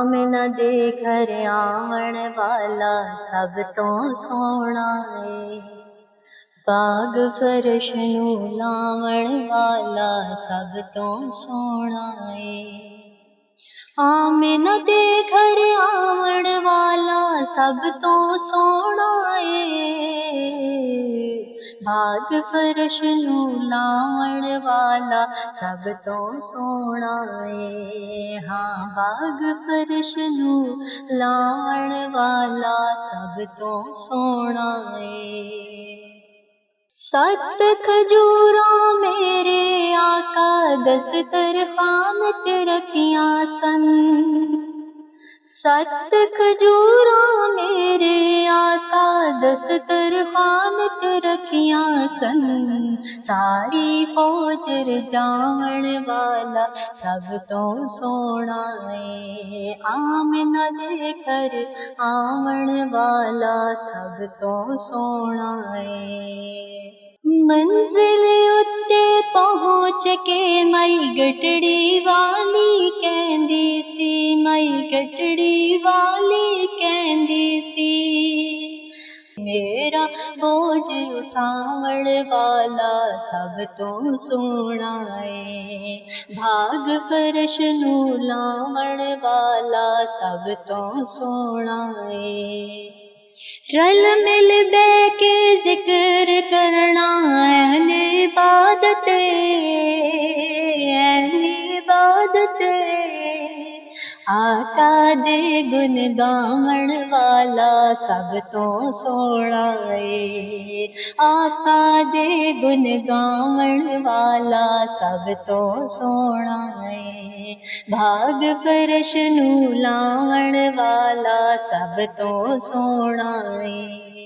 आमना दे घर आवन वाला सब तो सोना है। बाग फरश नू लावण वाला सब तो सोना है। आमना दे घर आवन वाला सब तो सोना है। बाग फरश नू लावण वाला सब तो सोना है। हाँ बाग फरश नू लावण वाला सब तो सोना है। सत खजूरां मेरे आका दस्तरखान ते रखियां सन। सत खजूरां मेरे आका दस्तरखान ते रखियां सन। सारी फौज रजावण वाला सब तो सोना है। आमना दे घर आवन वाला सब तो सोना है। मंजिल उत्ते पहुँच के मई गटड़ी वाली कहंदी सी, मई गटड़ी वाली कहंदी सी। मेरा बोझ उठावण वाला सब तो सोना है। भाग फरश नू लावण वाला सब तो सोना है। रल मिल बै के जिक्र करना ऐन इबादत, ऐन इबादत। आका दे गुन गावण वाला सब तो सोना है। आका दे गुन गावण वाला सब तो सोना है। भाग फरश नू लावण वाला सब तो सोना है।